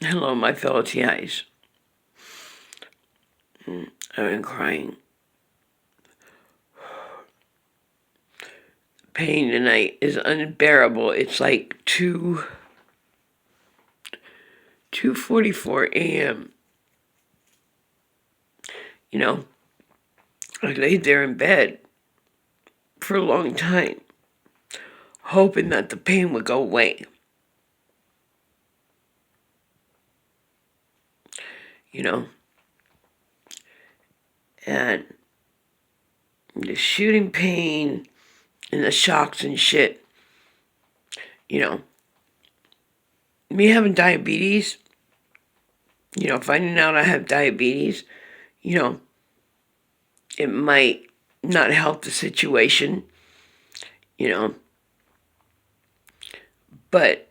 Hello, my fellow TIs. I've been crying. Pain tonight is unbearable. It's like 2:44 a.m. You know, I laid there in bed for a long time, hoping that the pain would go away. You know, and the shooting pain and the shocks and shit. You know, me having diabetes. Finding out I have diabetes. You know, it might not help the situation. You know, but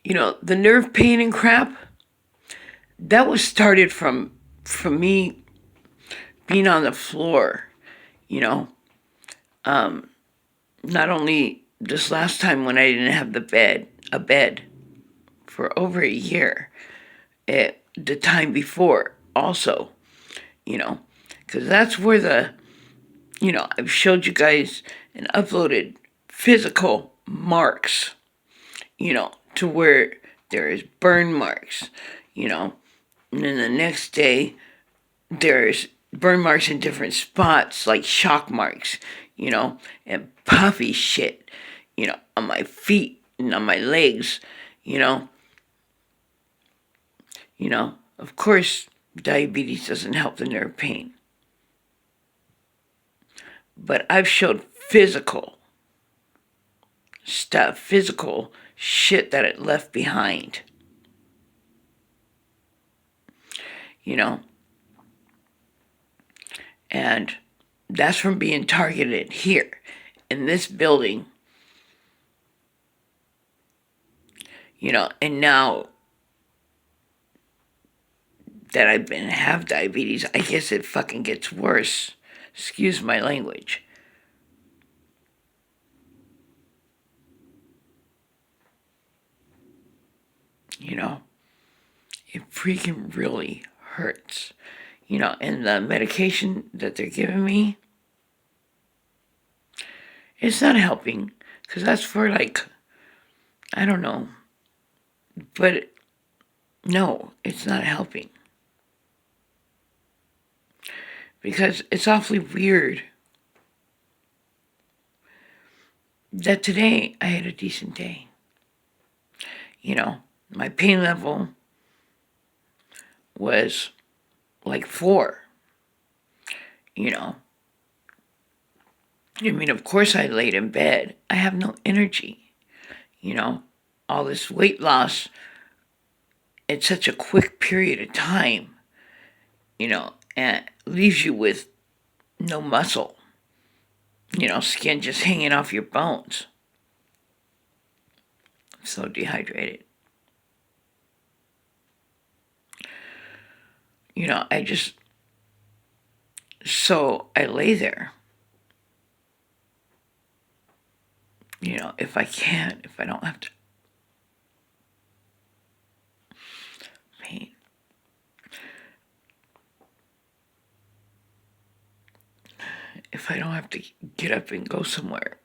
the nerve pain and crap, that was started from me being on the floor, you know. Not only this last time when I didn't have a bed for over a year, the time before also, you know, because that's where I've showed you guys and uploaded physical marks, to where there is burn marks, you know, and then the next day there's burn marks in different spots, like shock marks, and puffy shit, on my feet and on my legs, you know. Of course, diabetes doesn't help the nerve pain, but I've showed physical shit that it left behind, you know, and that's from being targeted here in this building, and now that have diabetes, I guess it fucking gets worse. Excuse my language. You know, it freaking really hurts. And the medication that they're giving me, it's not helping. Because that's for like, I don't know. But no, it's not helping. Because it's awfully weird that today I had a decent day. My pain level was like 4. Of course I laid in bed. I have no energy. All this weight loss in such a quick period of time, and leaves you with no muscle, skin just hanging off your bones. So dehydrated. So I lay there. If I don't have to pain. If I don't have to get up and go somewhere,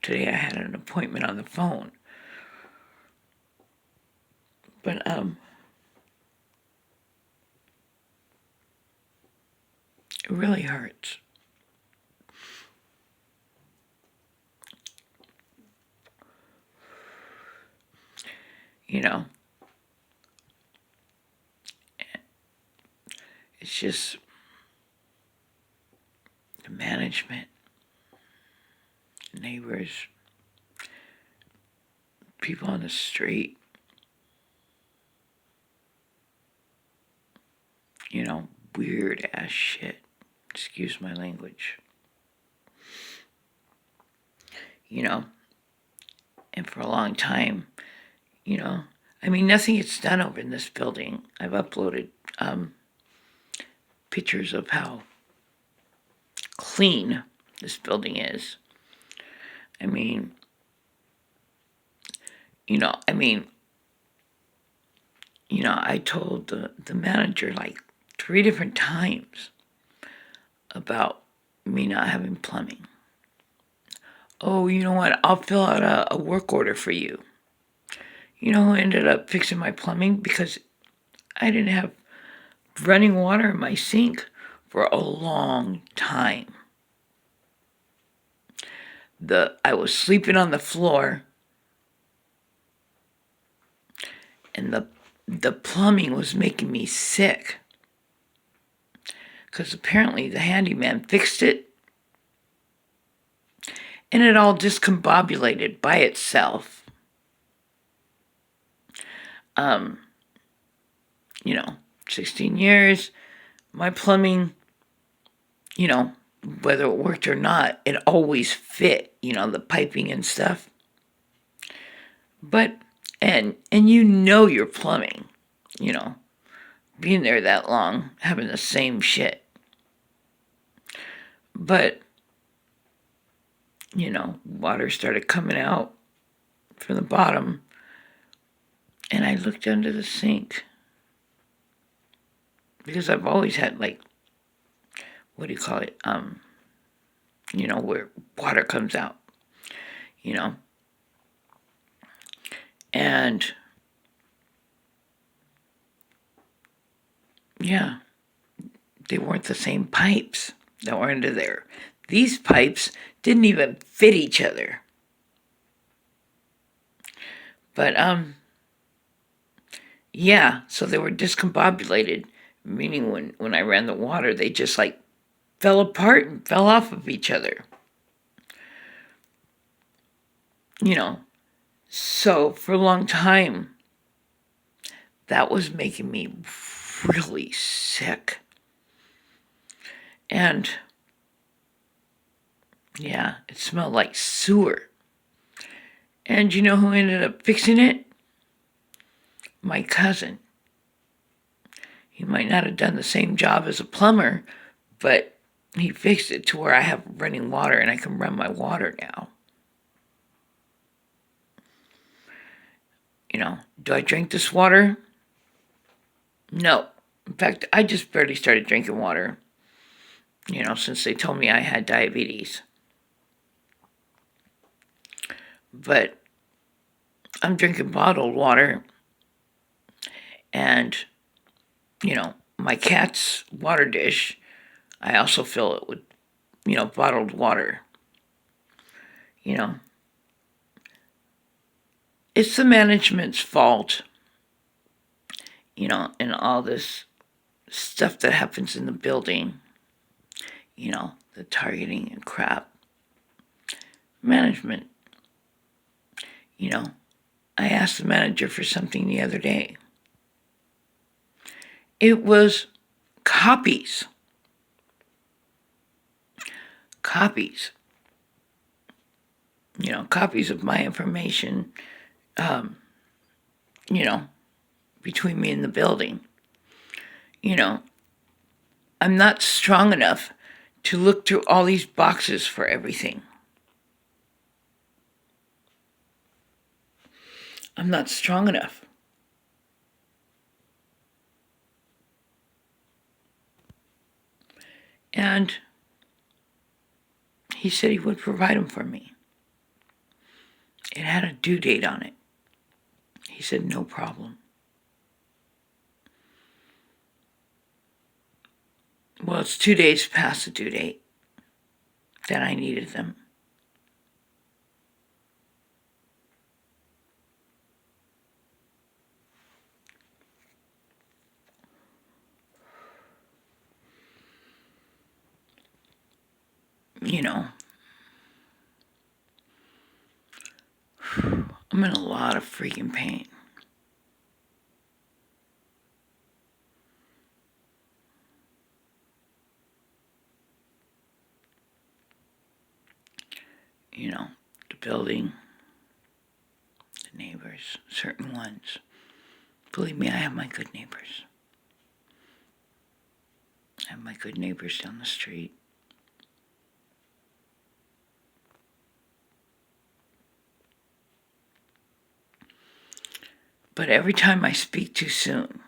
today I had an appointment on the phone. But it really hurts. It's just the management, neighbors, people on the street, weird ass shit. Excuse my language. And for a long time, nothing gets done over in this building. I've uploaded pictures of how clean this building is. I mean, I told the manager like 3 different times about me not having plumbing. Oh, you know what? I'll fill out a work order for you. You know who ended up fixing my plumbing? Because I didn't have running water in my sink for a long time. I was sleeping on the floor, and the plumbing was making me sick. Because apparently the handyman fixed it, and it all discombobulated by itself. Um, 16 years, my plumbing, you know, whether it worked or not, it always fit, the piping and stuff. But and your plumbing, you know, being there that long, having the same shit. But, water started coming out from the bottom, and I looked under the sink. Because I've always had, like, what do you call it? Where water comes out, you know? And, yeah, they weren't the same pipes that were under there. These pipes didn't even fit each other. But, yeah, so they were discombobulated, meaning when I ran the water, they just, like, fell apart and fell off of each other. So for a long time, that was making me really sick. And yeah, it smelled like sewer. And you know who ended up fixing it? My cousin. He might not have done the same job as a plumber, but he fixed it to where I have running water and I can run my water now. Do I drink this water? No. In fact, I just barely started drinking water, since they told me I had diabetes. But I'm drinking bottled water, and, my cat's water dish, I also fill it with, bottled water. It's the management's fault, and all this stuff that happens in the building, the targeting and crap. Management. I asked the manager for something the other day. It was copies. Copies. Copies of my information, between me and the building. I'm not strong enough to look through all these boxes for everything. I'm not strong enough. And he said he would provide them for me. It had a due date on it. He said, no problem. Well, it's 2 days past the due date that I needed them. I'm in a lot of freaking pain. The building, the neighbors, certain ones. Believe me, I have my good neighbors. I have my good neighbors down the street. But every time I speak too soon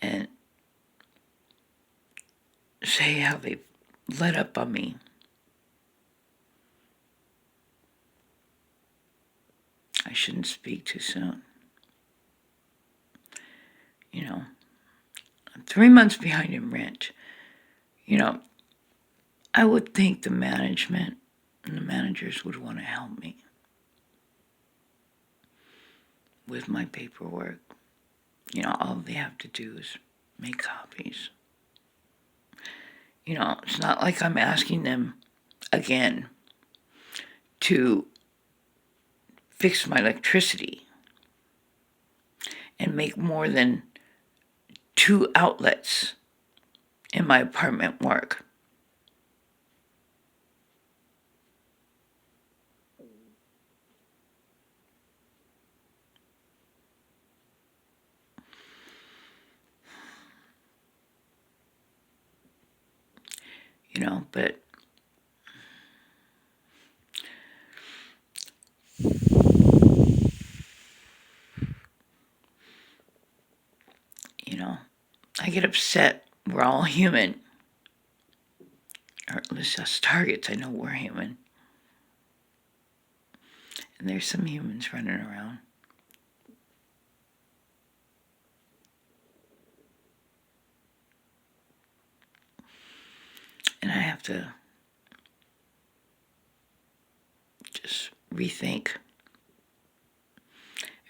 and say how they let up on me, I shouldn't speak too soon. You know, I'm 3 months behind in rent. You know, I would think the management and the managers would want to help me with my paperwork. You know, all they have to do is make copies. You know, it's not like I'm asking them again to fix my electricity and make more than 2 outlets in my apartment work. You know, but you know, I get upset. We're all human. Or at least us targets, I know we're human. And there's some humans running around. And I have to just rethink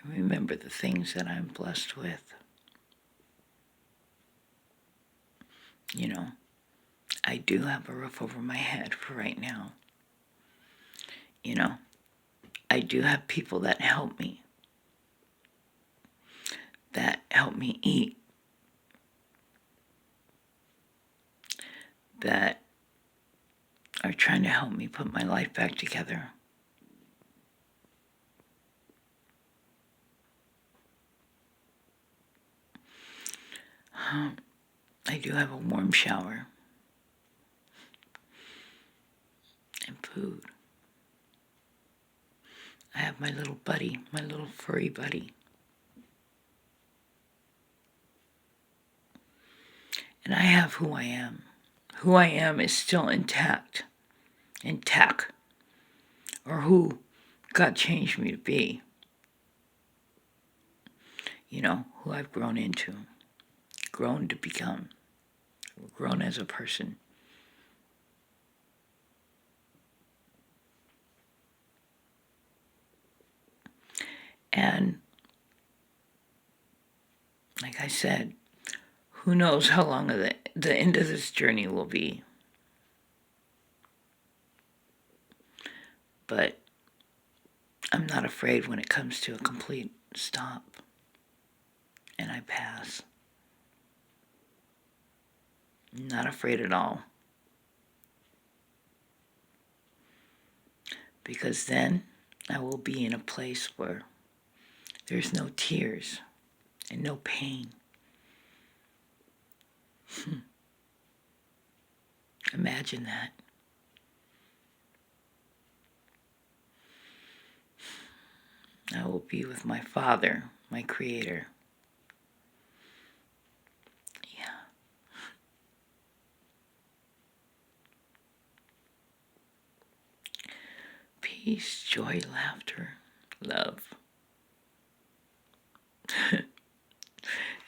and remember the things that I'm blessed with. You know, I do have a roof over my head for right now. You know, I do have people that help me eat, that are trying to help me put my life back together. I do have a warm shower and food. I have my little buddy, my little furry buddy. And I have who I am. Who I am is still intact, or who God changed me to be. You know, who I've grown into, grown to become, grown as a person. And like I said, who knows how long the end of this journey will be. But I'm not afraid when it comes to a complete stop and I pass. Not afraid at all. Because then I will be in a place where there's no tears and no pain. Imagine that. I will be with my Father, my Creator. Yeah. Peace, joy, laughter, love,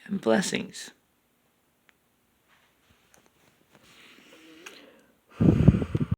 and blessings.